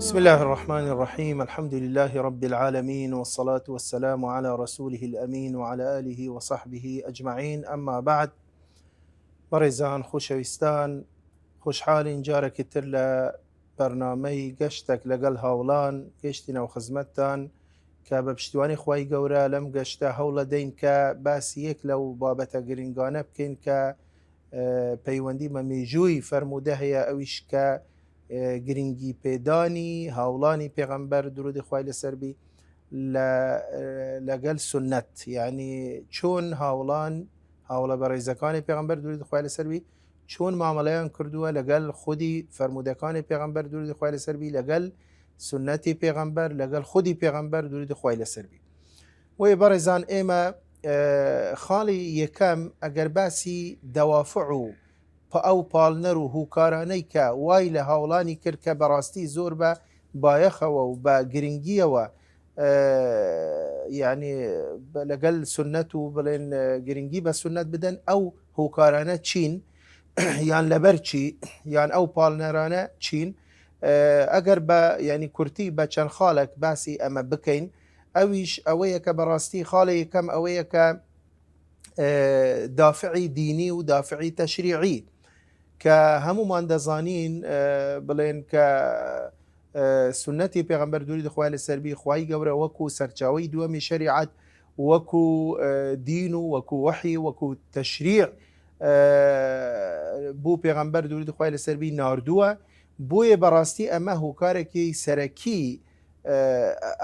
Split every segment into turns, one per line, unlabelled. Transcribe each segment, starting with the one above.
بسم الله الرحمن الرحيم. الحمد لله رب العالمين، والصلاة والسلام على رسوله الأمين وعلى آله وصحبه أجمعين. أما بعد، بەڕێزان خۆشەویستان، خۆشحاڵین جارێکی تر لە بەرنامەی گەشتێک لەگەڵ هاوڵان گەشتینەوە خزمەتتان کە بە پشتیوانی خوای گەورە لەم گەشتە هەوڵە دەین کە باسی یەک لەو بابەتە گرنگانە بکەین کە پەیوەندی بە مێژووی فەرموودە هەیە، ئەویش کە گرنگی پێدانی هاوڵانی پێغەمبەر درودی خوای لەسەر بی لەگەڵ سنەت، یعنی چۆن هاوڵە بەڕێزەکانی پێغەمبەر درودی خوای لەسەر بی چۆن مامەڵەیان کردووە لەگەڵ خودی فەرموودەکانی پێغەمبەر درودی خوای لەسەر بی، لەگەڵ سنەتی پێغەمبەر، لەگەڵ خودی پێغەمبەر درودی خوای لەسەر بی. وێ بەڕێزان، ئێمە خاڵی یەکەم ئەگەر باسی دەوافع و ئەو پاڵنەر و هوکارانەی کە وای لە هاوڵانی کرد کە بەڕاستی زۆر بە بایەخەوە و بە گرنگیەوە یعنی لەگەڵ سنەت و بڵێن گرنگی بە سنەت بدەن، ئەو هوکارانە چین یان لەبەر چی، یان ئەو پاڵنەرانە چین. ئەگەر بە ینی کورتی بە چەند خاڵێک باسی ئەمە بکەین، ئەویش ئەوەیە کە بەڕاستی خاڵی یەکەم ئەوەیە کە دافعی دینی و دافعی تەشریعی کە هەمومان دەزانین بڵێن کە سنەتی پێغەمبەر دووری خوای لەسەر بی خوای گەورە وەکو سەرچاوەی دووەمی شەریعەت، وەکو دین و وەکو وحی، وەکو تەشریع بوو پێغەمبەر دووری خوای لەسەر بی ناردووە. بۆیە بەڕاستی ئەمە هۆکارێکی سەرەکی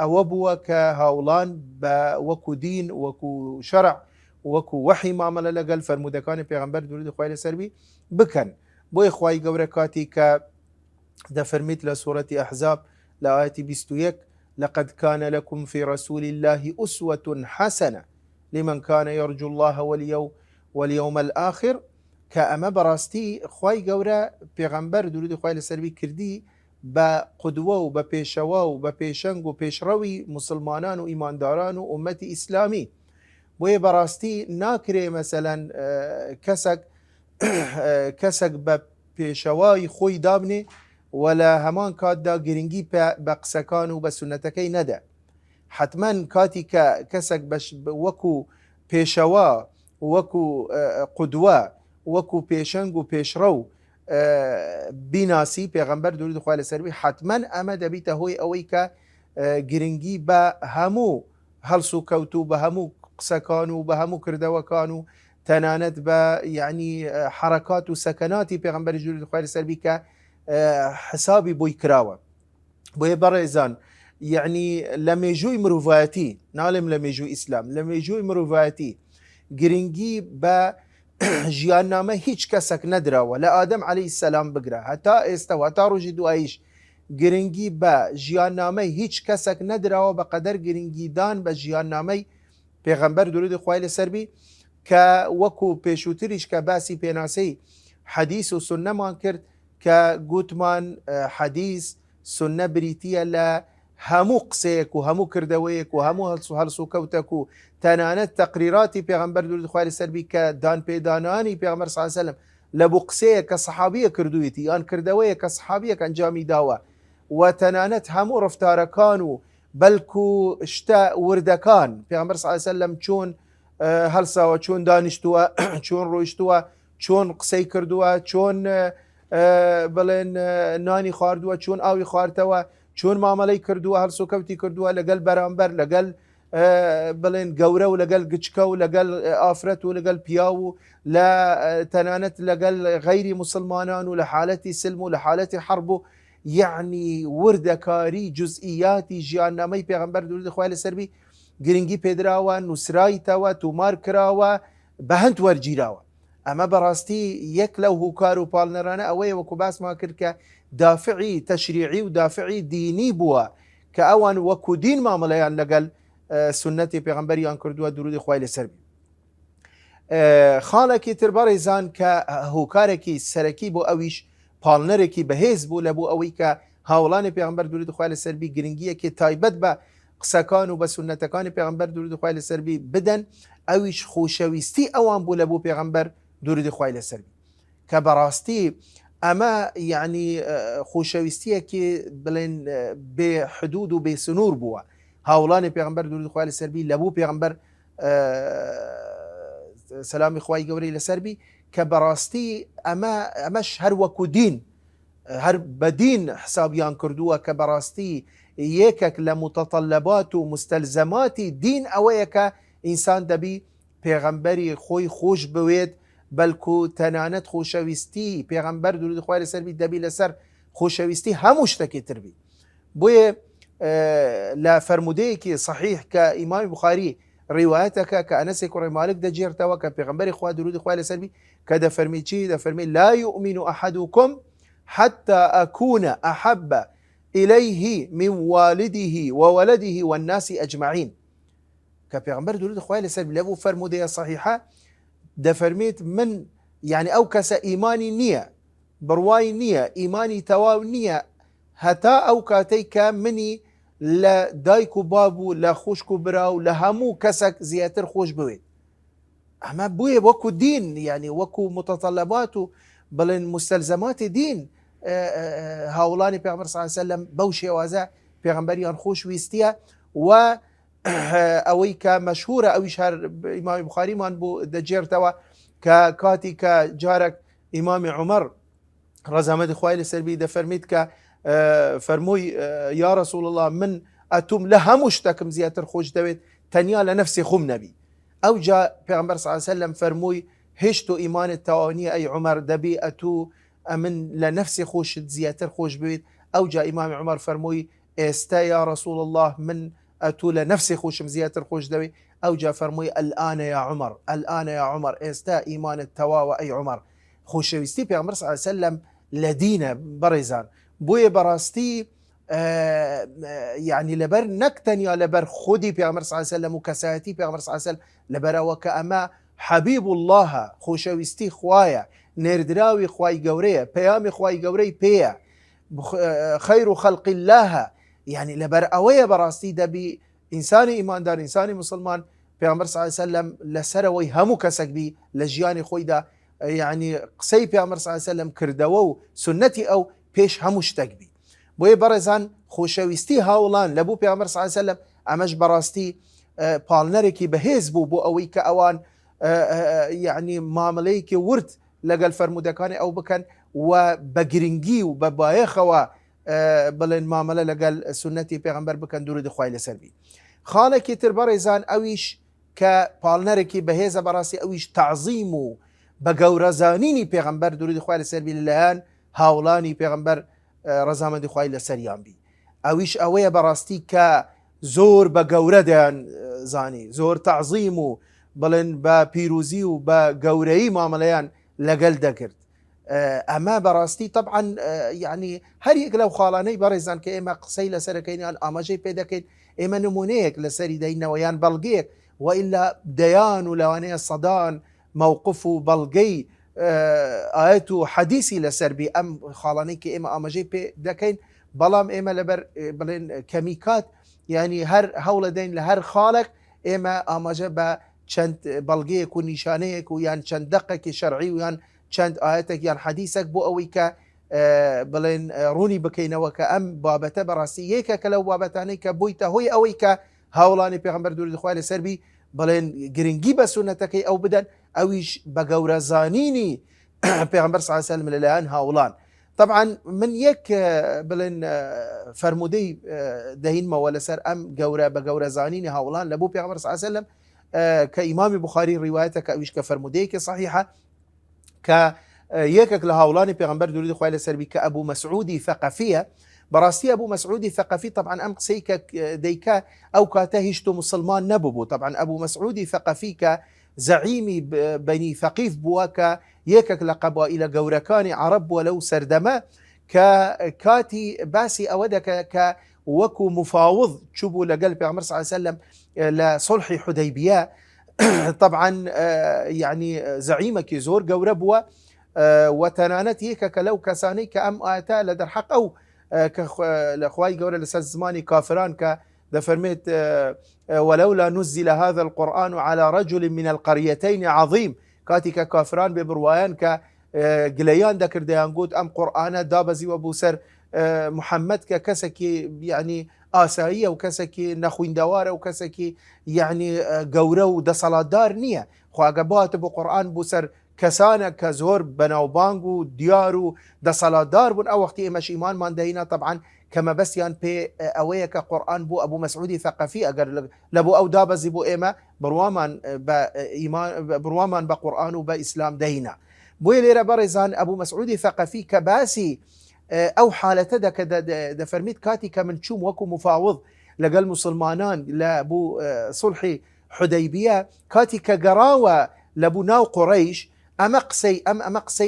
ئەوە بووە کە هاوڵان بە وەکو دین، وەکو شەرع، وەکو وحی مامەلە لەگەڵ فەرموودەکانی پێغەمبەر دووری خوای لەسەر بی بکەن. بۆیە خوای گەورە کاتی کە دەفەرمیت لە سوورەتی ئەحزاب لە ئایەتی 21 لقد كان لكم في رسول الله أسوة حسنة لمن كان يرجو الله واليوم الآخر، کە ئەمە بەڕاستی خوای گەورە پێغەمبەر دووری خوای لەسەر بی کردی بە قودوە و بە پێشەوە و بە پێشەنگ و پێشڕەوی مسلمانان و ئیمانداران و ئومەتی ئیسلامی. بۆیە بەڕاستی ناکرێ مەسەلەن کەسێک بە پێشەوای خۆی دابنێ و لە هەمان کاتدا گرنگی بە قسەکان و بە سنەتەکەی نەدە. حتمما کاتی کە کەسێک وەکو پێشەوە، وەکو قودوە، وەکو پێشەنگ و پێشڕە و بیناسی پێغەمبەر دووری خوای لەسەر بی، حتمما ئەمە دەبیتە هۆی ئەوەی کە گرنگی بە هەموو هەڵس و کەوت و بە هەموو قسەکان و بە هەموو کردەوەکان و تەنانەت بە یعنی حرەکات و سەکەناتی پێغەمبەری دووری خوای لەسەر بی کە حسابی بۆی کراوە. بۆیە بەڕێزان، یعنی لە مێژووی مرۆڤایەتی، ناڵێم لە مێژووی ئیسلام، لە مێژووی مرۆڤایەتی گرنگی بە ژیاننامە هیچ کەسێک نەدراوە لە ئادەم عەلەیهی سەلام بگرە هەتا ئێستا و هەتا ڕۆژی دواییش گرنگی بە ژیاننامەی هیچ کەسێک نەدراوە بەقەدەر گرنگیدان بە ژیاننامەی پێغەمبەر درودی خوای لەسەر بی، کە وەکو پێشووتریش کە باسی پێناسەی حەدیث و سنەمان کرد کە گوتمان حەدیث سنە بریتیە لە هەموو قسەیەک و هەموو کردەوەیەک و هەموو هەڵس و کەوتەک و تەنانەت تەقریراتی پێغەمبەر دووری خوای لەسەر بی کە دانپێدانانی پێغەمبەر صلی الله علیه وسلم لە بۆ قسەیە کە سەحابیە کردوویەتی یان کردەوەیە کە سەحابیەک ئەنجامی داوە، و تەنانەت هەموو ڕفتارەکان و بەلکو شتە وردەکان پێغەمبەر صلی الله علیه وسلم چۆن هەڵساوە، چۆن دانیشتووە، چۆن ڕۆیشتووە، چۆن قسەی کردووە، چۆن بڵێن نانی خواردووە، چۆن ئاوی خواردتەوە، چۆن مامەلەی کردووە، هەڵس و کەوتی کردووە لەگەڵ بەرامبەر، لەگەڵ بڵێن گەورە و لەگەڵ گچکە و لەگەڵ ئافرەت و لەگەڵ پیا و لە تەنانەت لەگەڵ غەیری مسلمانان و لە حالەتی سلم و لە حالەتی حرب و یعنی وردەکاری جزئیاتی ژیاننامەی پێغەمبەر دووری خوای لەسەر بی گرنگی پێدراوە، نووسرایتەوە، تومار کراوە، بە هەند وەرگیراوە. ئەمە بەڕاستی یەک لەو هوکار و پاڵنەرانە ئەوەیە وەکو باسمان کرد کە دافعی تشریعی و دافعی دینی بووە کە ئەوان وەکو دین مامەڵەیان لەگەڵ سنەتی پێغەمبەریان کردووە درودی خوای لەسەر بێ. خاڵێکی تر بەڕێزان کە هۆکارێکی سەرەکی بۆ ئەویش پاڵنەرێکی بەهێز بوو لە بۆ ئەوەی کە هاوڵانی پێغەمبەر درودی خوای لەسەر بی گرنگیەکی تایبەت بە قسەکان و بە سنەتەکانی پێغەمبەر درودی خوای لەسەر بی بدەن، ئەویش خۆشەویستی ئەوان بوو لە بۆ پێغەمبەر درودی خوای لەسەر بی کە بەڕاستی ئەمە یعنی خۆشەویستیەکی بڵێن بێ حدود و بێ سنوور بووە. هاوڵانی پێغەمبەر درودی خوای لەسەر بی لە بۆ پێغەمبەر سەلامی خوای گەورەی لەسەر بی کە بەڕاستی ئەمەش هەر وەکو دین هەر بە دین حسابیان کردووە کە بەڕاستی یەکێک لە متەطەلەبات و مستەلزەماتی دین ئەوەیە کە ئینسان دەبی پێغەمبەری خۆی خۆش بوێت، بەلکو تەنانەت خۆشەویستی پێغەمبەر درودی خوای لەسەر بی دەبی لەسەر خۆشەویستی هەموو شتێکی تر بی. بۆیە لە فەرمودەیەکی صحیح کە ئیمامی بوخاری ڕیوایەتەکە کە ئەنەسی کوڕی مالک دەجێرتەوە کە پێغەمبەری خوا درودی خوای لەسەر بی کە دەفەرمی چی؟ دەفەرمی لا يؤمن أحدكم حتى أكون أحب إليه من والده وولده والناس أجمعين. کە پێغەمبەر درودی خوای لەسەر بی لەبوو فەرمودەیە صحیحە دەفەرمێت من یعنی ئەو کەسە ئیمانی نییە، بڕوای نییە، ئیمانی تەواو نییە هەتا ئەو کاتەی کە منی لە دایک و باب و لە خوشک و برا و لە هەموو کەسێک زیاتر خۆش بوێت. ئەمە بوویە وەکو دین، یعنی وەکو متەطەلەبات و بڵێن مستەلزەماتی دین هاوڵانی پێغەمبەر صلی الله علیه وسلم بەو شێوازە پێغەمبەریان خۆش ویستیە و ئەوەی کە مەشهورە ئەویش هەر ئیمامی بوخاریمان بۆ دەجێرتەوە کە کاتی کە جارێک ئیمامی عومەر ڕەزامەتی خوای لەسەر بی دەفەرمیت کە فەرمووی یا رسول الله من ئەتوم لە هەموو شتێکم زیاتر خۆش دەوێت تەنیا لە نەفسی خۆم نەبی. ئەو جا پێغەمبەر صلی الله علیه وسلم فەرمووی هیچ تۆ ئیمانت تەواو نییە ئەی عومەر دەبی ئەتوو ئەمن لە نەفسی خۆشت زیاتر خۆش بوێت. ئەو جا ئیمامی عومەر فەرمووی ئێستا یا رسول الله من ئەتوو لە نەفسی خۆشم زیاتر خۆش دەوێت. ئەو جا فەرمووی الآن یا عومەر، الآن یا عومەر، ئێستا ئیمانت تەواوە ئەی عومەر. خۆشەویستی پێغەمبەر صلی الله علیه وسلم لە دینە بەڕێزان. بۆیە بەڕاستی یعنی لەبەر نەک تەنیا لەبەر خودی پێغەمبەر صلی الله علیه وسلم و کەسایەتی پێغەمبەر صلی الله علیه وسلم لەبەرەوە کە ئەمە حەبیب اللهە، خۆشەویستی خوایە، نێردراوی خوای گەورەیە، پەیامی خوای گەورەی پێیە، خەیر و خەڵقی اللهە. یعنی لەبەر ئەوەیە بەڕاستی دەبی ئینسانی ئیماندار، ئینسانی مسلمان پێغەمبەر صلی الله علیه وسلم لەسەرەوەی هەموو کەسێک بی لە ژیانی خۆیدا یعنی قسەی پێغەمبەر صلی الله علیه وسلم کردەوە و سنەتی ئەو پێش هەموو شتێک بی. بۆیە بەڕێزان خۆشەویستی هاوڵان لە بوو پێغەمبەر صلی الله علیه وسلم ئەمەش بەڕاستی پاڵنەرێکی بەهێز بوو بۆ ئەوەی کە ئەوان یعنی مامەلەیەکی ورد لەگەڵ فەرمودەکانی ئەو بکەن و بە گرنگی و بە بایەخەوە بڵێن مامەلە لەگەڵ سنەتی پێغەمبەر بکەن درودی خوای لەسەر بی. خاڵێکی تر بەڕێزان ئەویش کە پاڵنەرێکی بەهێزە بەڕاستی ئەویش تەعزیم و بە گەورەزانینی پێغەمبەر درودی خوای لەسەر بی لەلایەن هاوڵانی پێغەمبەر ڕەزامەندی خوای لەسەریان بی. ئەویش ئەوەیە بەڕاستی کە زۆر بە گەورە دەیان زانی، زۆر تەعزیم و بڵێن بە پیرۆزی و بە گەورەیی مامەلەیان لەگەڵ دەکرد. ئەمە بەڕاستی طبعاً یعنی هەر یەک لەو خاڵانەی بەڕێزان کە ئێمە قسەی لەسەرەکەینیان ئاماژەی پێ دەکەین، ئێمە نمونەیەک لەسەری دەینەوە یان بەڵگەیەک، وئیلا دەیان و لەوانەیە سەدان مووقف و بەڵگەی ئاەت و حەدیسی لەسەر بی ئەم خاڵانەی کە ئێمە ئاماژەی پێ دەکەین، بەڵام ئێمە لەبەر بڵێن کەمیکات یعنی هەر هەوڵە دەین لە هەر خاڵێک ئێمە ئاماژە بە چەند بەڵگەیەک و نیشانەیەک و یان چەند دەقێکی شەرعی و یان چەند ئاەتێک یان حەدیسێک بۆ ئەوەی کە بڵێن ڕوونی بکەینەوە کە ئەم بابەتە بەڕاستی یەکێکە لەو بابەتانەی کە بوویتە هۆی ئەوەی کە هاوڵانی پێغەمبەر درودی خوای لەسەر بی بڵێن گرنگی بە سونەتەکەی ئەو بدەن، ئەویش بە گەورەزانینی پێغەمبەر صلی الله علیه وسلم لەلایەن هاوڵان. طبعا من یەک بڵێن فەرمودەی دەهینمەوە لەسەر ئەم گەورە بە گەورەزانینی هاوڵان لە بۆ پێغەمبەر صلی الله علیه وسلم کە ئیمامی بوخاری ڕیوایەتە کە ئەویش کە فەرمودەیەکی صحیحە کە یەکێک لە هاوڵانی پێغەمبەر درودی خوای لەسەر بی کە ئەبوو مەسعودی ثەقەفیە. بەڕاستی ئەبوو مەسعودی ثەقەفی طبعا ئەم قسەی کە دەیکا ئەو کاتە هیچ تۆ مسلمان نەبوو. طبعا ئەبوو مەسعودی ثەقەفی کە زعیمی بەنی ثەقیف بووە کە یەکێک لە قەبائیلە گەورەکانی عەرەب بووە لەو سەردەمە كاتي باسي أودك كوكو مفاوض تشوبوا لقلب پیغمبر صلى الله عليه وسلم لصلح حديبية طبعا يعني زعيمك زور قوربوا وتنانت هيك كلو كساني كأم آتا لدر حق أو لأخواي قورة لسال زماني كافران دفرميت ولولا نزل هذا القرآن على رجل من القريتين عظيم كاتي كافران ببروايان قليان ذكر ديان قوت أم قرآن دابزي وبوسر محمد كسكي يعني آسائية وكسكي نخوين دوارة وكسكي يعني قورة ودصلات دار نية خواقبات بقرآن بوسر كسانة كزور بناوبانغو ديارو دصلات دار بون أو وقتي إماش إيمان من دهينا طبعا كما بس يان بي أوية كقرآن بو أبو مسعودي ثقافي أقر لبو أو دابزي بو إيما بروامان بإيمان بروامان بقرآن وبإسلام دهينا بوي ليرا برزان أبو مسعودي ثقافي كباسي أو حالته دا فرميت كاتي كمن تشوم وكو مفاوض لقال مسلمانان لابو صلحي حديبية كاتي كقراوة لابو ناو قريش أمقسي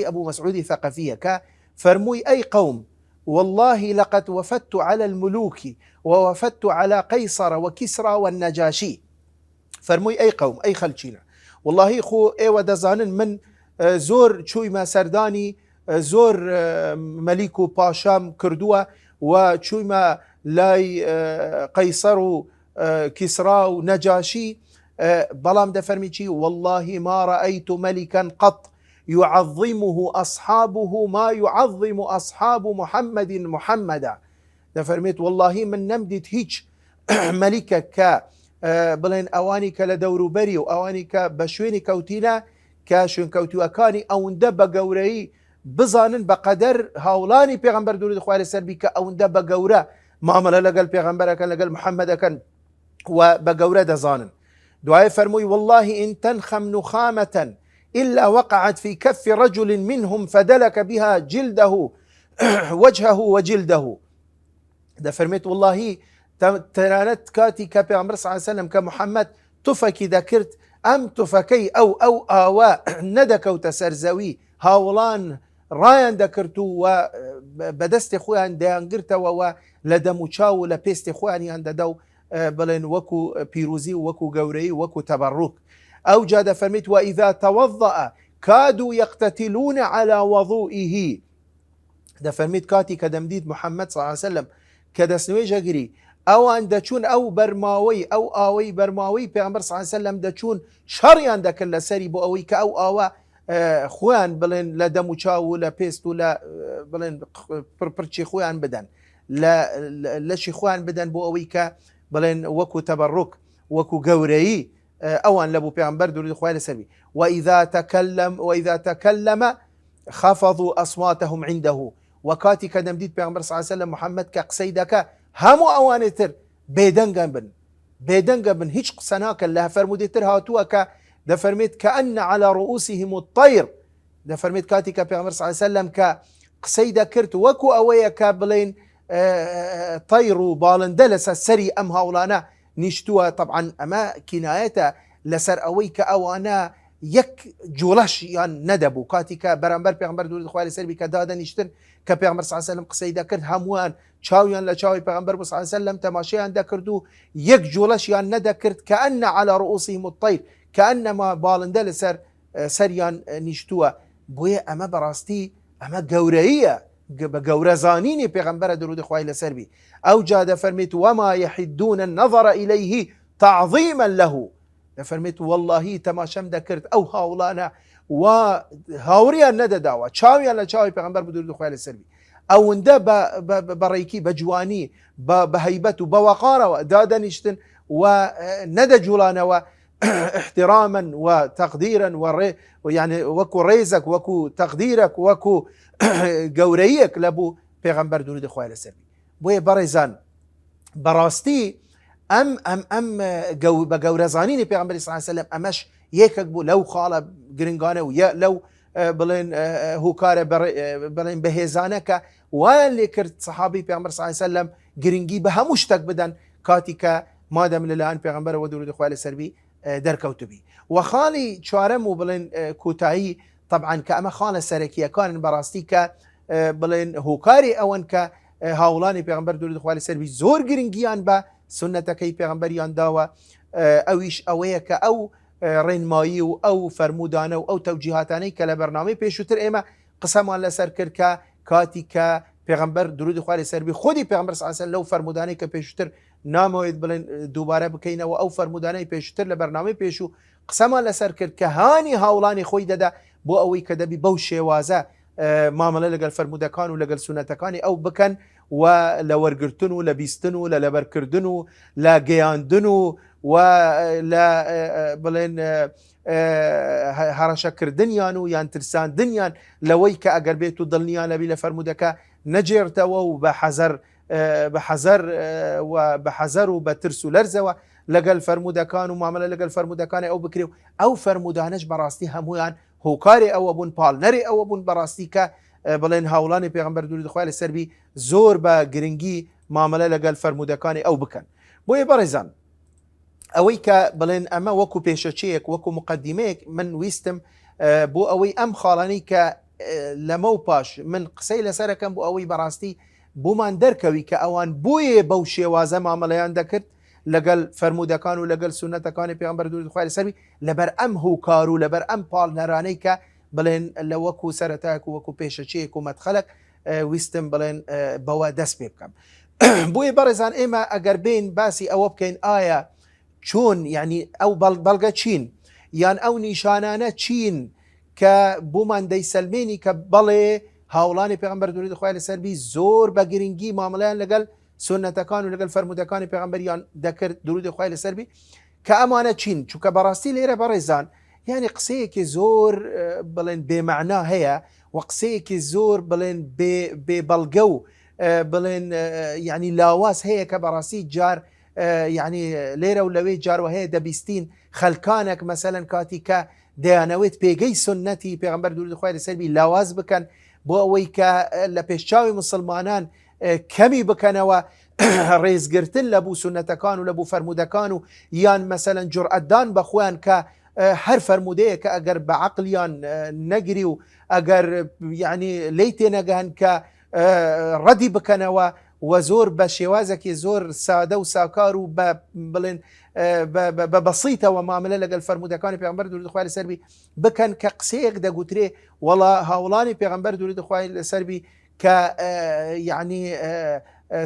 أبو مسعودي ثقافية كفرموي أي قوم والله لقد وفدت على الملوك ووفدت على قيصر وكسرى والنجاشي فرموي أي قوم أي خلشينا والله خو ايوه دزانن من زور شوي ما سرداني زور مليكو باشام كردوه وشوي ما لاي قيصر كسرى ونجاشي بلام دفرميشي والله ما رأيت ملكا قط يعظمه أصحابه ما يعظم أصحاب محمدا دفرميت والله من نمدت هيج ملكة ك بلين أواني كلدور بري وأواني كبشويني كوتينا كاشون كوتي وكاني أو ندب قوري بزانن بقدر هاولاني پیغمبر درود خواه سربي كأو ندب قورا ما عمل لقل پیغمبر كان لقل محمد كان وبقورا دزانن دعاء فرموي والله إن تنخم نخامة إلا وقعت في كف رجل منهم فدلك بها جلده وجهه وجلده ده فرميت والله ترانت كاتي كبيغمبر صلى الله عليه وسلم كمحمد تفكي ذكرت أم تفكي أو آواء ندك وتسرزوي هاولان رايان ذكرتو وبدست خوان ديان قرتو ولدمو چاو لبيست خواني عند دو بلين وكو بيروزي وكو قوري وكو تبرك أو جاد فرميت وإذا توضأ كادوا يقتتلون على وضوئه ده فرميت كاتي كدمديد محمد صلى الله عليه وسلم كدسنوي جاقري أو أن دچون أو برماوي أو آوي برماوي پیغمبر صلى الله عليه وسلم دچون شريان دا كلا سري بو أوي كأو آوا خوان بلين لا دمو چاو لا بيستو لا بلين پرچي خوان بدن لا شي خوان بدن بو أوي ك بلين وكو تبرك وكو قوري أو أن لبو پیغمبر درود خوان سري وإذا تكلم خفضوا أصواتهم عنده وكاتي كدمديد پیغمبر صلى الله عليه وسلم محمد كقسيدك همو اوانتر بيدنگن بن هيج قسناك الله فرمودتر هاتوك ده فرميت كأن على رؤوسهم الطير ده فرميت كاتي كبيغمبر صلى الله عليه وسلم كقسيدة كرت وكو اويا كابلين طير بالندلس السري ام هاولانا نشتوها طبعا اما كنايته لسر اويك اوانا يك جولش يعني ندبو كاتي كبرامبر پیغمبر دور خوالي سربي كدادا نشتن كبيغمبر صلى الله عليه وسلم قسيدة كرت هموان چاویان لچاوی پیغمبر صلی الله علیه وسلم تماشیان دکردو یک جولشیان ندکرد كأن على رؤوسهم الطير كأنما بالنده لسر سريان نشتوه بوی اما براستي اما قورئية بقورزانين پیغمبر درود خواهي لسر بي او جاد فرميت وما يحدون النظر إليه تعظيما له فرميت والله تماشم دكرت او هاولانا وهاوريان ندداوا چاویان لچاوی پیغمبر درود خواهي لسر بي او انده بريكي بجواني بهيبته بوقاره دادا نشتن وندى جولانا احتراما وتقديرا ويعني وكو ريزك وكو تقديرك وكو قوريك لبو پیغمبر درود خواه لسربي بوي بريزان براستي ام بقورزانين پیغمبر صلى الله عليه وسلم امش يكك بو لو خاله قرنگانه ويا لو بلين هوكاره بلين بهزانك واللي كرت صحابي پیغمبر صلى الله عليه وسلم قرنگي بها مشتق بدن كاتيكا مادام من الان پیغمبر ودرود خواه سربي دركوتبي وخالي چارم وبلين كوتاي طبعا كأما خالة سركية كان براستيكا بڵێن هۆکاری ئەوەن کە هاوڵانی پێغمبەر درود خوا لەسەر بی زۆر گرنگیان بە سنەتەکەی پێغمبەریان داوە ئەویش ئەوەیە کە ئەو ڕێنمایی و ئەو فەرمودانە و ئەو تەوجیهاتانەی کە لە بەرنامەی پێشووتر ئێمە قسەمان لەسەر کرد کە کاتی کە پێغمبەر درود خوا لەسەر بی خودی پێغمبەر صلی الله علیه و سلم لەو فەرمودانەی کە پێشووتر نامەوێت بڵێن دووبارە بکەینەوە ئەو فەرمودانەی پێشووتر لە بەرنامەی پێشوو قسەمان لەسەر کرد کە هانی هاوڵانی خۆی دەدا بۆ ئەوەی کە دەبی بەو شێوازە مامەڵە لەگەڵ فەرمودەکان و لەگەڵ سونەتەکانی ئەو بکەن و لە وەرگرتن و لە بیستن و لە لەبەرکردن و لە گەیاندن و لە بڵێن هەڕەشەکردنیان و یان ترساندنیان لەوەی کە ئەگەر بێت و دڵنیان لەبی لە فەرمودەکە نەجێرتەوە و بە حەزەر و بە ترس و لەرزەوە لەگەڵ فەرمودەکان و مامەلە لەگەڵ فەرمودەکانی ئەو بکرێ و ئەو فەرمودانش بەڕاستی هەمویان هۆکاری ئەوە بوون پاڵنەری ئەوە بوون بەڕاستی کە بڵێن هاوڵانی پێغمبەر درود خوا لەسەر بی زۆر بە گرنگی مامەلە لەگەڵ فەرمودەکانی ئەو بکەن. بۆیە بەڕێزان ئەوەی کە بڵێن ئەمە وەکو پێشەچەیەک وەکو مقدمەیەک من ویستم بۆ ئەوەی ئەم خاڵانەی کە لەمە و پاش من قسەی لەسەرەکەم بۆ ئەوەی بەڕاستی بۆمان دەرکەوی کە ئەوان بۆیە بەو شێوازە مامەڵەیان دەکرد لەگەڵ فەرمودەکان و لەگەڵ سونەتەکانی پێغمبەر درود خوا لەسەر بی لەبەر ئەم هۆکار و لەبەر ئەم پاڵنەرانەی کە بڵێن لە وەکو سەرەتایەک و وەکو پێشەچەیەک و مەدخەلەک ویستم بڵێن بەوە دەست پێ بکەم. بۆیە بەڕێزان ئێمە ئەگەر بین باسی ئەوە بکەین ئایا چۆن یعنی ئەو بەڵگە چین یان ئەو نیشانانە چین کە بۆمان دەیسەلمێنی کە بەڵێ هاوڵانی پێغمبەر درود خوا لەسەر بی زۆر بە گرنگی مامەڵەیان لەگەڵ سنەتەکان و لەگەڵ فەرمودەکانی پێغمبەریان دەکرد درود خوا لەسەر بی کە ئەمانە چین چونکە بەڕاستی لێرە بەڕێزان یعنی قسەیەکی زۆر بڵێن بێمەعنا هەیە و قسەیەکی زۆر بڵێن بێبەڵگە و بڵێن یعنی لاواز هەیە کە بەڕاستی جار یعنی لێرە و لەوەی جاروە هەیە دەبیستین خەلکانێک مەسەلەن کاتی کە دەیانەوێت پێگەی سنەتی پێغمبەر درود خوا لەسەر بی لاواز بکەن بۆ ئەوەی کە لە پێشچاوی مسلمانان کەمی بکەنەوە ڕێزگرتن لە بوو سنەتەکان و لە بوو فەرمودەکان و یان مەسەلەن جورئەتدان بە خۆیان کە هەر فەرمودەیە کە ئەگەر بە عەقلیان نەگری و ئەگەر یعنی لی تێنەگەهن کە ڕەدی بکەنەوە و زۆر بە شێوازێکی زۆر سادە و ساکار و بڵێن بە بەسیتەوە مامەلە لەگەڵ فەرمودەکانی پێغمبەر درود خوا لەسەر بی بکەن کە قسەیەک دەگوترێ وەڵا هاوڵانی پێغمبەر درود خوا لەسەر بی کە یعنی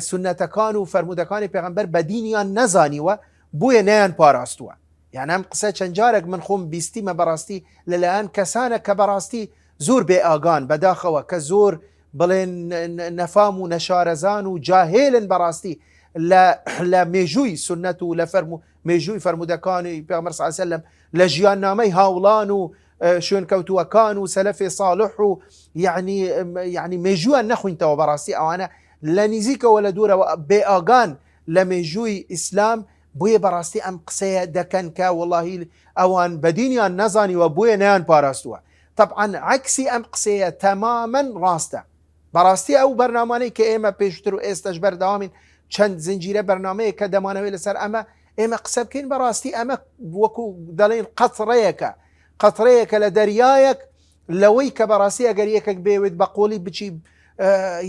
سنەتەکان و فەرمودەکانی پێغمبەر بە دینیان نەزانیوە بۆیە نەیان پاراستووە. یعنی ئەم قسە چەند جارێک من خۆم بیستیمە بەڕاستی لەلایەن کەسانە کە بەڕاستی زۆر بێ ئاگان بەداخەوە کە زۆر بڵێن نەفام و نەشارەزان و جاهێلن بەڕاستی لە مێژووی سنەت و لە مێژووی فەرمودەکانی پێغمبەر صلی الله علیه و سلم لە ژیاننامەی هاوڵان و شوێنکەوتووەکان و سەلەفی صالح و یعنی مێژوویان نەخوینتەوە بەڕاستی ئەوانە لە نزیکەوە لە دوورەوە بێ ئاگان لە مێژووی ئیسلام بۆیە بەڕاستی ئەم قسەیە دەکەن کە وەڵاهی ئەوان بەدینیان نەزانیوە بۆیە نەیان پاراستووە. طبعا عکسی ئەم قسەیە تەمامەن ڕاستە. بەڕاستی ئەو بەرنامانەی کە ئێمە پێشتر و ئێستش بەردەوامین چەند زنجیرە بەرنامەیە کە دەمانەوێت لەسەر ئێمە قسە بکەین بەڕاستی ئەمە وەکو دەڵێن قەترەیەکە لە دەریایەک لەوەی کە بەڕاستی ئەگەر یەکێک بێوێت بە قۆڵی بچی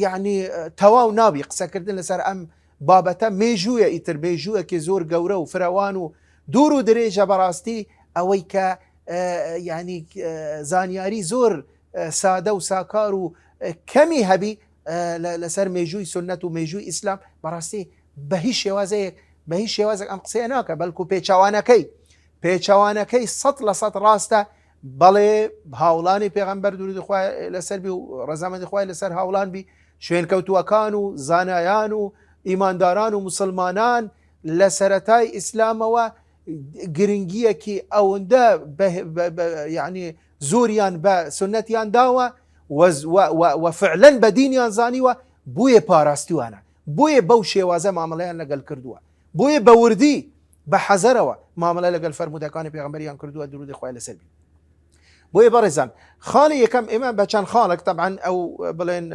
یعنی تەواو نابی قسەکردن لەسەر ئەم بابەتە مێژوویە ئیتر مێژوویەکی زۆر گەورە و فراوان و دوور و درێژە بەڕاستی ئەوەی کە یعنی زانیاری زۆر سادە و ساکار و کەمی هەبی لەسەر مێژووی سنەت و مێژووی ئیسلام بەڕاستی بە هیچ شێوازێک ئەم قسەیە ناکە بەڵکو پێچەوانەکەی 100% ڕاستە. بەڵێ هاوڵانی پێغمبەر درود خوا لەسەر بی و ڕەزامەندی خوای لەسەر هاوڵان بی شوێنکەوتووەکان و زانایان و ئیمانداران و مسلمانان لە سەرەتای ئیسلامەوە گرنگیەکی ئەوەندە یعنی زۆریان بە سنەتیان داوە و فعلەن بە دینیان زانیوە بۆیە پاراستیوانە بۆیە بەو شێوازە مامەڵەیان لەگەڵ کردووە بۆیە بە وردی بە حەزەرەوە مامەڵە لەگەڵ فەرمودەکانی پێغمبەریان کردووە درود خوای لەسەر بی. بۆیە بەڕێزان خاڵی یەکەم ئێمە بە چەند خاڵێک طبعا ئەو بڵێن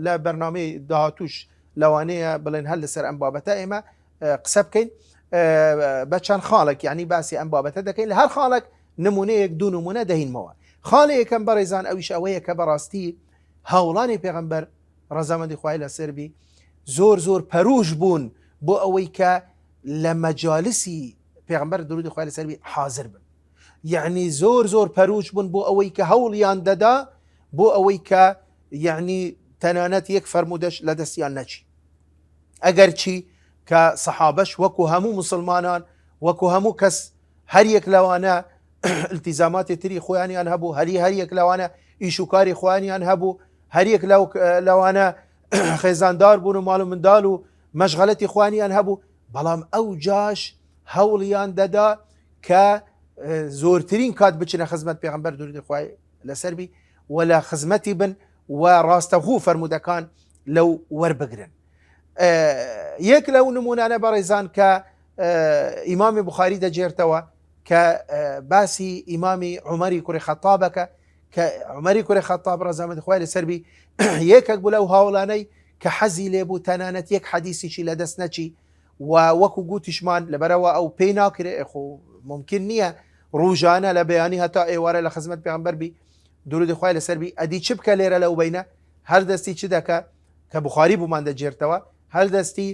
لە بەرنامەی داهاتوش لەوانەیە بڵێن هەر لەسەر ئەم بابەتە ئێمە قسە بکەین بە چەند خاڵێک یعنی باسی ئەم بابەتە دەکەین لە هەر خاڵێک نمونەیەک دوو نمونە دەهینمەوە. خاڵی یەکەم بەڕێزان ئەویش ئەوەیە کە بەڕاستی هاوڵانی پێغەمبەر ڕەزامەندی خوای لەسەر بی زۆر پەروش بوون بۆ ئەوەی کە لە مەجالسی پێغەمبەر درودی خوای لەسەر بی حاضر بن، یعنی زۆر پەروش بوون بۆ ئەوەی کە هەوڵیان دەدا بۆ ئەوەی کە یعنی تەنانەت یەک فەرمودەش لە دەستیان نەچی، ئەگەر چی کە سەحابەش وەکو هەموو مسلمانان وەکو هەموو کەس هەر یەک لەوانە التیزاماتی تری خۆیانیان هەبوو، هەر یەک لەوانە ئیش و کاری خۆیانیان هەبوو، هەر یەک لەوانە خێزاندار بوون و ماڵ و منداڵ و مەشغەلەتی خۆیانیان هەبوو، بەڵام ئەو جاش هەوڵیان دەدا کە زۆرترین کات بچنە خزمەت پێغەمبەر درودی خوای لەسەر بی و لە خزمەتی بن و ڕاستەوخۆ فەرمودەکان لەو وەربگرن. یەک لەو نمونانە بەڕێزان کە ئیمامی بوخاری دەجێرتەوە کە باسی ئیمامی عومەری کوڕی خەتابەکە کە عومەری کوڕی خەتاب ڕەزامەندی خوای لەسەر بی یەکێک بوو لەو هاوڵانەی کە حەزی لێبوو تەنانەت یەک حەدیسیشی لە دەست نەچی و وەکو گوتیشمان لەبەرەوە ئەو پێی ناکرێ خۆ ممکن نییە ڕوژانە لە بەیانی هەتا ئێوارە لە خزمەت پێغەمبەر بی درودی خوای لەسەر بی ئەدی چ بکە لێرە لەو بینە هەر دەستی چ دەکە کە بوخاری بوومان دەجێرتەوە هەر دەستی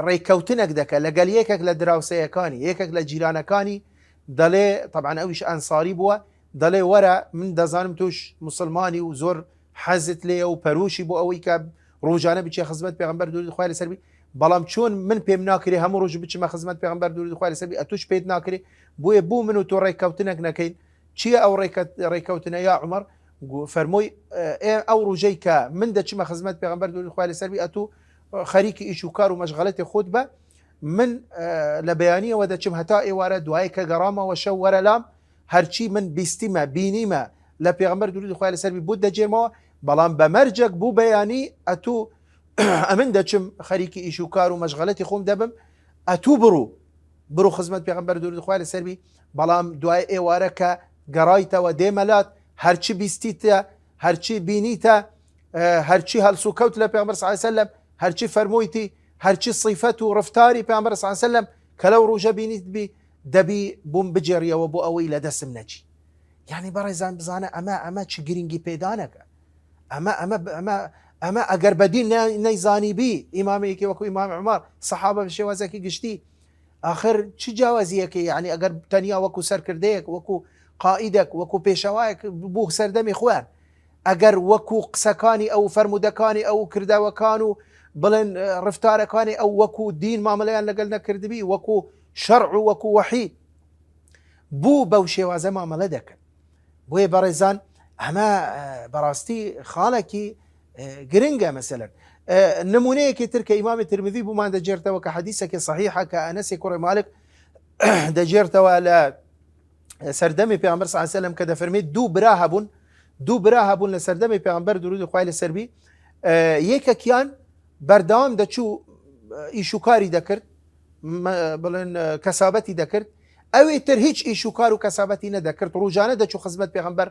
ڕێککەوتنێک دەکە لەگەل یەکێک لە دراوسەیەکانی یەکێک لە جیرانەکانی دەڵێ طبعا ئەویش ئەنساری بووە دەڵێ وەرە من دەزانم توش مسلمانی و زۆر حەزت لێ و پەروشی بۆ ئەوەی کە ڕۆژانە بچێ خزمەت پێغەمبەر درودی خوای لەسەر بی بەڵام چۆن من پێم ناکرێ هەموو ڕۆژ بچمە خزمەت پێغەمبەر درودی خوای لەسەر بی ئەتوش پێت ناکرێ بۆیە بوو من و تۆ ڕێککەوتنێک نەکەین چییە ئەو ڕێککەوتنە یا عومەر فەرمۆی ئەو ڕۆژەی کە من دەچمە خزمەت پێغەمبەر درودی خوای لەسەر بی ئەتوو خەریکی ئیش و کار و مەشغەلەتی خۆت بە من لە بەیانیەوە دەچم هەتا ئێوارە دوای کە گەڕامەوە شەو وەرە لام هەرچی من بیستیمە بینیمە لە پێغەمبەر درودی خوای لەسەر بی بوو دەجێمەوە بەڵام بەمەرجێک بوو بەیانی ئەتوو ئەمن دەچم خەریکی ئیش و کار و مەشغەلەتی خۆم دەبم ئەتوو بڕۆ خزمەت پێغەمبەر درودی خوای لەسەر بی بەڵام دوای ئێوارە کە گەڕایتەوە دێمەلات هەرچی بیستیتە هەرچی بینیتە هەرچی هەڵسو کەوت لە پێغەمبەر صلی الله علیه وسلم هەرچی فەرموویتی هەرچی صیفەت و ڕفتاری پێغەمبەر صلی الله علیه وسلم کە لەو ڕۆژە بینیت بی دەبی بووم بجێڕیەوە بۆ ئەوەی لە دەستم نەچی یعنی بەڕێزان بزانە ئەمە چ گرنگی پێدانەکە ئەمە ئەگەر بەدین نەیزانی بی ئیمامێکی وەکو ئیمام عومەر سەحابە شێوازێکی گشتی آخر چ جیاوازیەکە یعنی ئەگەر تەنیا وەکو سەرکردەیەک وەکو قائیدێک وەکو پێشەوایەک بوو سەردەمی خۆیان ئەگەر وەکو قسەکانی ئەو فەرمودەکانی ئەو کرداوەکان و بڵێن ڕفتارەکانی ئەو وەکو دین مامەلەیان لەگەڵ نەکردبی وەکو شەرع و وەکو وەحی بوو بەو شێوازە مامەلە دەکەن بۆیە بەڕێزان ئەمە بەڕاستی خاڵێکی گرنگە مەسەلەن نمونەیەکی تر کە ئیمامی ترمذی بوومان دەجێرتەوە کە حەدیثێکی صحیحە کە ئەنەسی کوڕی مالک دەجێرتەوە لە سەردەمی پێغەمبەر صلی الله علیه وسلم کە دەفەرمێت دوو برا هەبوون لە سەردەمی پێغەمبەر درودی خوای لەسەر بی یەکێکیان بەردەوام دەچوو ئیش و کاری دەکرد بڵێن کەسابەتی دەکرد ئەوێ تر هیچ ئیش و کار و کەسابەتی نەدەکرد ڕۆژانە دەچوو خزمەت پێغەمبەر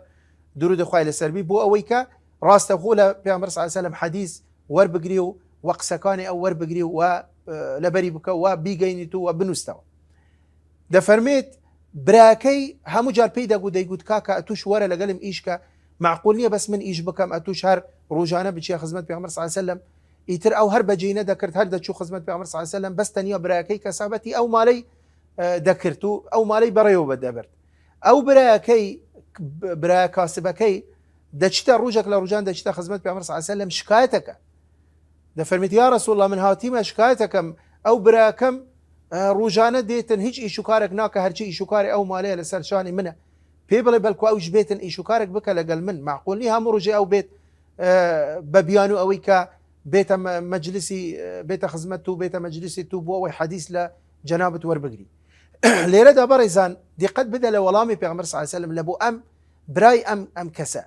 درودی خوای لەسەر بی بۆ ئەوەی کە ڕاستەوخۆ لە پێغەمبەر صلی الله علیه وسلم حەدیث وەربگری و قسەکانی ئەو وەربگری و لەبەری بکە و بیگەینیت و بنووسەوە دەفەرمێت براکەی هەموو جار پێی دەیگوت کاکە ئەتوش وەرە لەگەڵم ئیشکە معقول نییە بەس من ئیش بکەم ئەتوش هەر ڕۆژانە بچێ خزمەت پێغەمبەر صلی الله علیه وسلم ئیتر ئەو هەر بەجێ نەدەکرد هەر دەچوو خزمەت پێغەمبەر صلی الله علیه وسلم بەس تەنیا براکەی کەسابەتی ئەو ماڵەی دەکرد و ئەو ماڵەی بەڕێوە بەدەبرد ئەو براکەی برا کاسبەکەی دەچتە ڕۆژێک لە ڕۆژان دەچتە خزمەت پێغەمبەر صلی الله علیه وسلم شکایەتەکە دەفەرمێت یا رەسوڵ الله من هاتیمە شکایەتەکەم ئەو براکەم ڕۆژانە دێتن هیچ ئیش و کارێک ناکە هەرچی ئیش و کاری ئەو مالەیە لەسەر شانی منە پێ بڵێ بەلکو ئەوش بێتن ئیش و کارێک بکە لەگەڵ من معقول نییە هەموو ڕۆژێ ئەو بێت بە بیان و ئەوەی کە بێتە مەجلیسی بێتە خزمەت و بێتە مەجلیسی تو بۆ ئەوەی حەدیث لە جەنابەت وەربگری لێرەدا بەڕێزان دیقەت بدە لە وەڵامی پێغەمبەر صلی الله علیه وسلم لە بۆ ئەم برای ئەم کەسە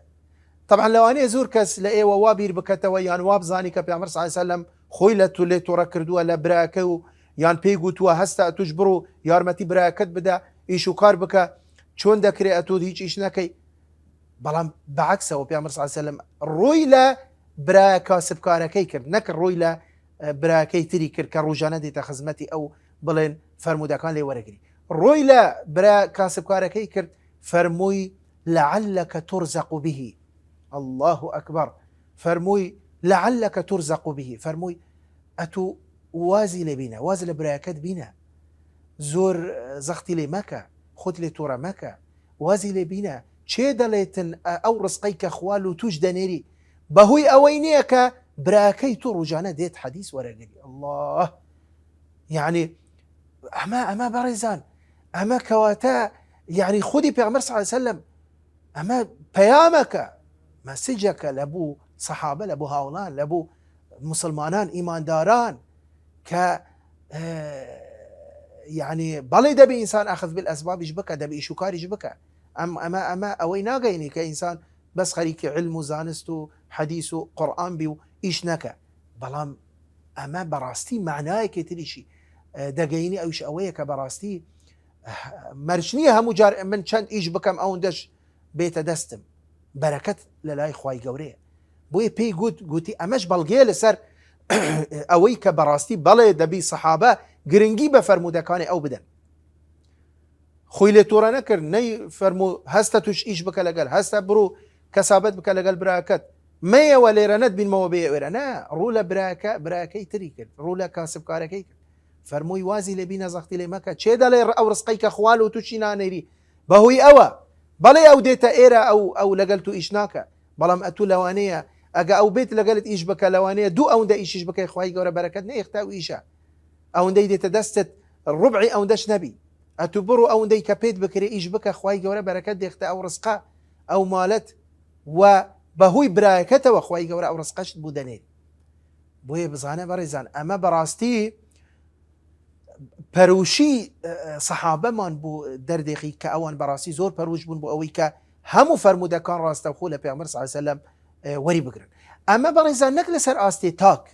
طبعا لەوانەیە زۆر کەس لە ئێوە وا بیر بکەتەوە یان وا بزانی کە پێغەمبەر صلی الله علیه وسلم خۆی لە تو لێ تۆڕە کردووە لە براکە و یان پێی گوتووە هەستا توش بڕۆ یارمەتی براکەت بدە ئیش و کار بکە چۆن دەکرێت ئەتۆ هیچ ئیش نەکەی بەڵام بەعکسەوە پێغەمبەر صلی الله علیه وسلم ڕۆی لە برا کاسبکارەکەی کرد نەکرد ڕۆی لە براکەی تری کرد کە ڕۆژانە دێتە خزمەتی ئەو بڵێن فەرمودەکان لێ وەرەگری ڕۆی لە برا کاسبکارەکەی کرد فەرمووی لعلك ترزق به الله أكبر فەرمووی لعلك ترزق به، فەرمووی ئەتو وازی لێ بینە، واز لە برایەکەت بینە، زۆر زەختی لێ مەکە، خۆت لێ تۆڕە مەکە، وازی لێ بینە چێ دەڵێتن ئەو ڕستقەی کە خوال و توش دەنێری بەهۆی ئەوەی نییە کە براکەی تۆ ڕووجانە دێت حەدیث وەرەگری. الله یعنی ئەمە بەڕێزان ئەمە کەواتە یعنی خودی پێغەمبەر صلی الله علیه وسلم ئەمە پەیامەکە مەسیجەکە لە بوو سەحابە، لە بوو هاوڵان، لە بوو مسلمانان ئیمانداران کە یعنی بەڵێ دەبێ ئینسان ئاخذ بالئەسبابیش بکە، دەبێ ئیش و کاریش بکە. ئەمە ئەوەی ناگەینی کە ئینسان بەس خەریکی علم و زانست و حەدیث و قورئان بی و ئیش نەکە. بەڵام ئەمە بەڕاستی معنایەکی تریشی دەگەینی، ئەوش ئەوەیە کە بەڕاستی مەرج نییە هەموو جار من چەند ئیش بکەم ئەوەندەش بێتە دەستم، بەرەکەت لە لای خوای گەورەیە. بۆیە پێی گوتی ئەمەش بەڵگەیە لەسەر ئەوەی کە بەڕاستی بەڵێ دەبی سەحابە گرنگی بە فەرمودەکانی ئەو بدەن. خۆی لێ تۆڕە نەکرد، نەی فەرموو هەستە توش ئیش بکە لەگەل، هەستە بڕوو کەسابەت بکە لەگەل براکەت، مەیەوە لێرە نەتبینمەوە بێ ئێرە، نا ڕوو لە براکەی تری کرد، ڕوو لە کاسبکارەکەی کرد. فەرمووی وازی لێ بینە زەختی لێ مەکە، چێ دەڵێ ئەو ڕستقەی کە خوال و تووشی نانێری بەهۆی ئەوە بەڵێ ئەو دێتە ئێرە ئەو لەگەل تو ئیش ناکە، بەڵام ئەتوو لەوانەیە ئەگە ئەو بێت لەگەلت ئیش بکە لەوانەیە دوو ئەوەندە ئیشیش بکەی خوای گەورە بەرەکەت نەیەختا و ئیشە ئەوەندەی دێتە دەستت ڕوبعی ئەوەندەش نەبی، ئەتوو بڕۆ ئەوەندەی کە پێت بکرێ ئیش بکە خوای گەورە بەرەکەت دێختە ئەو ڕزقە ئەو مالەت و بەهۆی برایەکەتەوە خوای گەورە ئەو ڕزقەشت بوو دەنێت. بۆیە بزانە بەڕێزان ئەمە بەڕاستی پەروشی سەحابەمان بوو دەردێخی کە ئەوان بەڕاستی زۆر پەروش بوون بۆ ئەوەی کە هەموو فەرمودەکان ڕاستەوخۆ لە پێغەمبەر صلی الله علیه وسلم وەری بگرن. ئەمە بەڕێزان نەک لەسەر ئاستی تاک،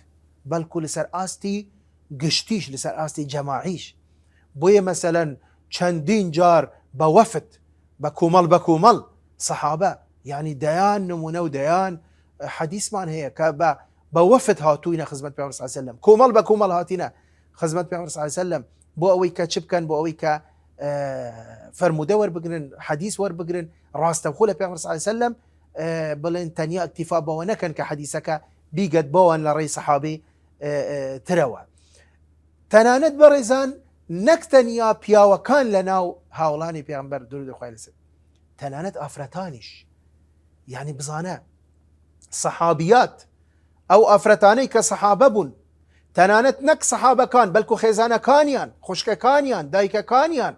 بەڵکو لەسەر ئاستی گشتیش، لەسەر ئاستی جەماعیش. بۆیە مەسەلەن چەندین جار بە وەفد بە کۆمەڵ سەحابە یعنی دەیان نمونە و دەیان حەدیثمان هەیە کە بە وەفد هاتووینە خزمەت پێغەمبەر صلی الله علیه وسلم، کۆمەڵ بە کۆمەڵ هاتینە خزمەت پێغەمبەر صلی الله علیه وسلم بۆ ئەوەی کە چ بکەن، بۆ ئەوەی کە فەرمودە وەربگرن، حەدیث وەربگرن، ڕاستەوخۆ لە پێغەمبەر صلی الله علیه وسلم بڵێن تەنیا ئیکتیفا بەوە نەکەن کە حەدیثەکە بیگەت بۆوان لە ڕێی سەحابەی ترەوە. تەنانەت بەڕێزان نەک تەنیا پیاوەکان لە ناو هاوڵانی پێغەمبەر درودی خوای لەسەر، تەنانەت ئافرەتانیش، یعنی بزانە سەحابیات ئەو ئافرەتانەی کە سەحابە بوون، تەنانەت نەک سەحابەکان بەلکو خێزانەکانیان، خوشکەکانیان، دایکەکانیان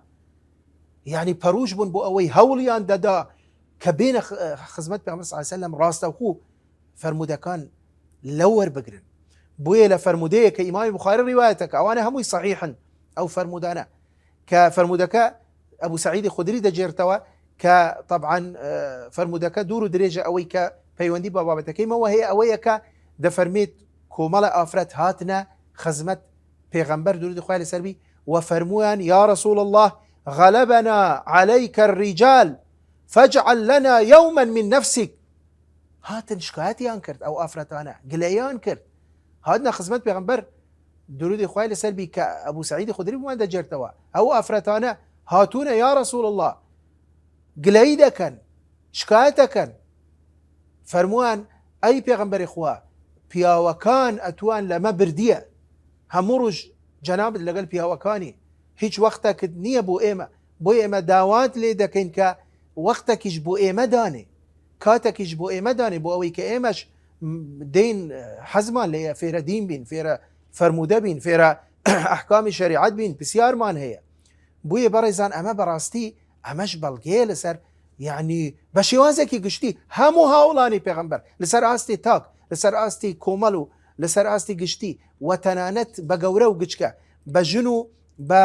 یعنی پەروش بوون بۆ ئەوەی هەوڵیان دەدا کە بێنە خزمەت پێغەمبەر صلی الله علیه وسلم ڕاستەوخۆ فەرمودەکان لەو وەربگرن. بۆیە لە فەرمودەیە کە ئیمامی بوخاری ڕیوایەتەکە ئەوانە هەمووی صحیحن ئەو فەرمودانە کە فەرمودەکە ئەبوو سەعیدی خودری دەجێرتەوە کە طبعا فەرمودەکە دوور و درێژە ئەوەی کە پەیوەندی بە بابەتەکەیمەوە هەیە ئەوەیە کە دەفەرمێت کۆمەڵە ئافرەت هاتنە خزمەت پێغەمبەر درودی خوای لەسەر بی و فەرمویان یا رسول الله غلبنا عليك الرجال فاجعل لنا يوما من نفسك. هاتن شکایەتیان کرد ئەو ئافرەتانە، گلەیان کرد، هاتنە خزمەت پێغەمبەر درودی خوای لەسەر بی کە ئەبوو سەعیدی خودری بوومان دەجێرتەوە، ئەو ئافرەتانە هاتوونە یا رسول الله گلەیی دەکەن، شکایەت دەکەن. فەرمووان ئەی پێغەمبەری خوا پیاوەکان ئەتوان لەمە بردیە، هەموو ڕۆژ جەنابت لەگەڵ پیاوەکانی، هیچ وەختێکت نییە بۆ ئێمە، بۆی ئێمە داوات لێ دەکەین کە وەختێکیش بۆ ئێمە دانێ، کاتێکیش بۆ ئێمە دانێ، بۆ ئەوەی کە ئێمەش دین حەزمان لێیە فێرە دین بین، فێرە فەرمودە بین، فێرە ئەحکامی شەریعەت بین، پرسیارمان هەیە. بۆیە بەڕێزان ئەمە بەڕاستی ئەمەش بەڵگەیە لەسەر یعنی بە شێوازێکی گشتی هەموو هاوڵانی پێغەمبەر لەسەر ئاستی تاک، لەسەر ئاستی کۆمەڵ و لەسەر ئاستی گشتی و تەنانەت بە گەورە و گچکە، بە ژن و بە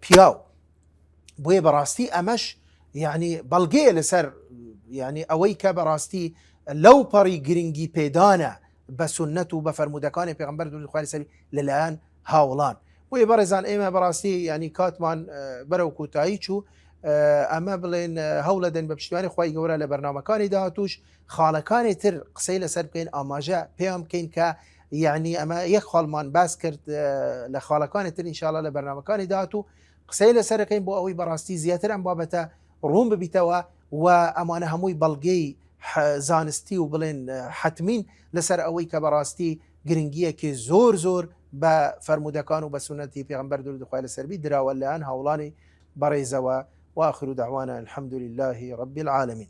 پیاو. بۆیە بەڕاستی ئەمەش یعنی بەڵگەیە لەسەر یعنی ئەوەی کە بەڕاستی لەو پەڕی گرنگی پێدانە بە سونەت و بە فەرمودەکانی پێغەمبەر درودی خوای لەسەر لەلایەن هاوڵان. بۆیە بەڕێزان ئێمە بەڕاستی ینی کاتمان بەرەو کۆتایی چوو، ئەمە بڵێن هەوڵە دەن بە پشتیوانی خوای گەورە لە بەرنامەکانی داهاتووش خاڵەکانی تر قسەی لەسەر بکەین، ئاماژە پێیان بکەین کە یعنی ئەمە یەک خاڵمان باس کرد لە خاڵەکانی تر ئینشاءالله لە بەرنامەکانی داهاتوو قسەی لەسەر دەکەین بۆ ئەوەی بەڕاستی زیاتر ئەم بابەتە ڕوون ببیتەوە و ئەمانە هەمووی بەڵگەی زانستی و بڵێن حتمین لەسەر ئەوەی کە بەڕاستی گرنگیەکی زۆر زۆر بە فەرمودەکان و بە سونەتی پێغەمبەر درود و خوای لەسەربی دراوە لەلایەن هاوڵانی بەڕێزەوە. وآخر دعوانا الحمد لله رب العالمين.